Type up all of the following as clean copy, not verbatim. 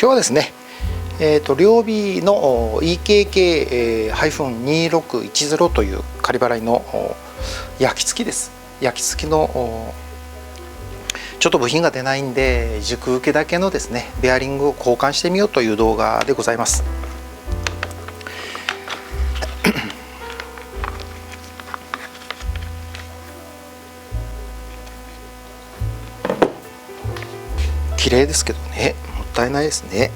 今日はですね、両尾の EKK-2610 という仮払いの焼き付きです。焼き付きのちょっと部品が出ないんで、軸受けだけのですねベアリングを交換してみようという動画でございます。綺麗ですけどね、もったいないですね。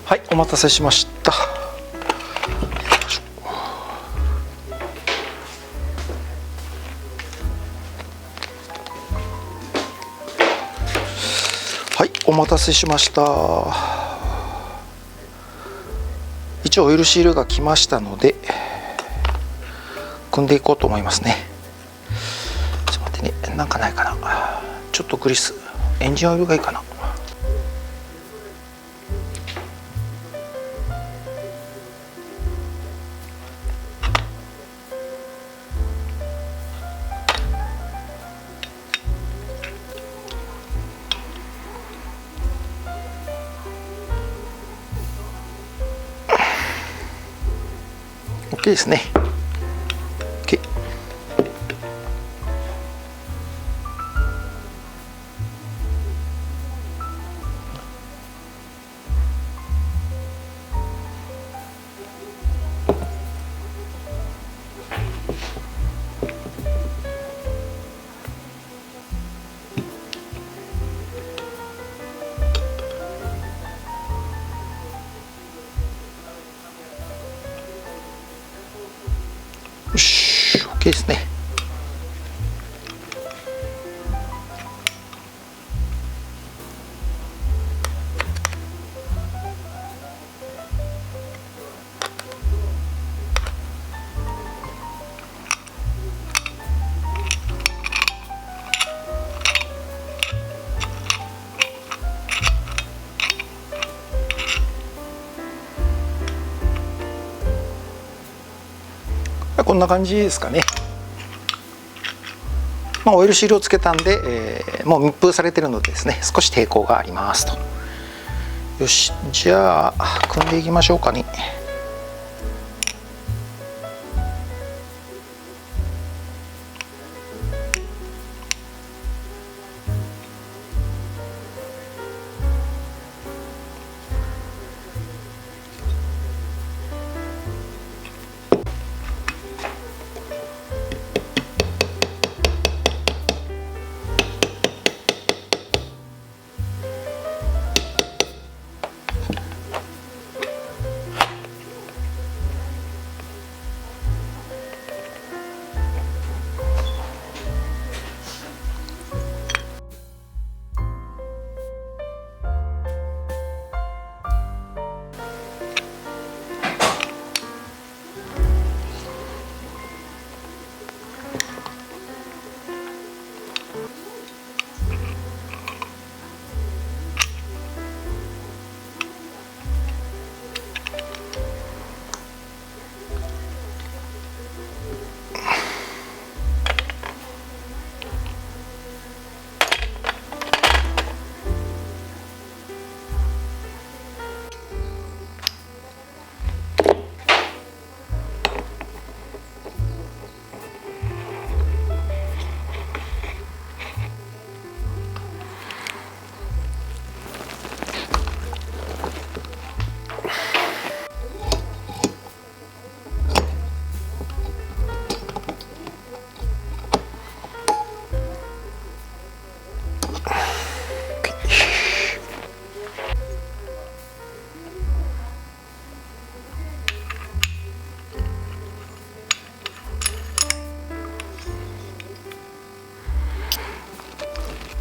はい、お待たせしました。はい、お待たせしました。一応オイルシールが来ましたので組んでいこうと思いますね。ちょっと待ってね、なんかないかな。ちょっとグリス、エンジンオイルがいいかな。OK ですね。OK。よし、OK ですね。こんな感じですかね。オイルシールをつけたんで、もう密封されてるのでですね、少し抵抗がありますと。よし、じゃあ組んでいきましょうかね。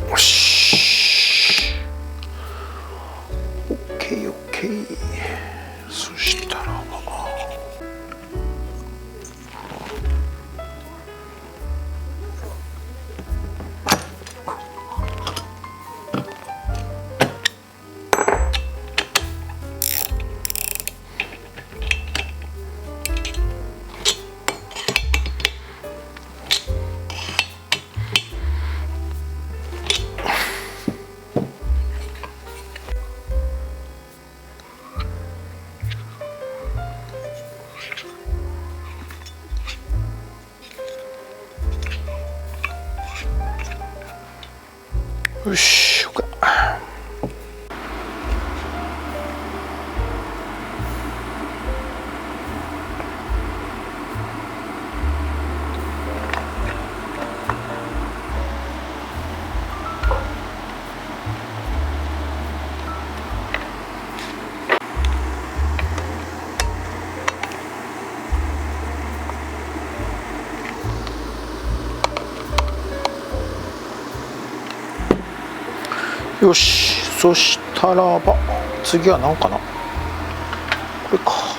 よし、 OKOK。 そしたらよし、OK。よし、そしたらば次は何かな、これか。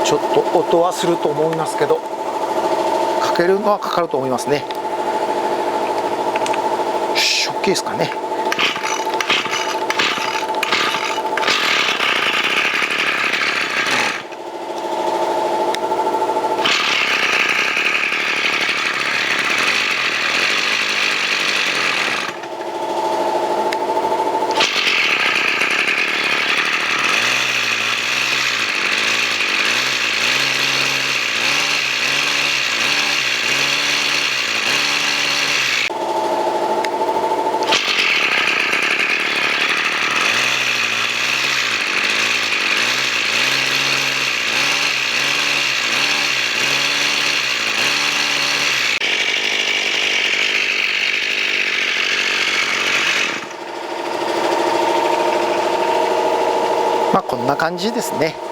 ちょっと音はすると思いますけど、かけるのはかかると思いますね。よし、OK ですかね。まあこんな感じですね。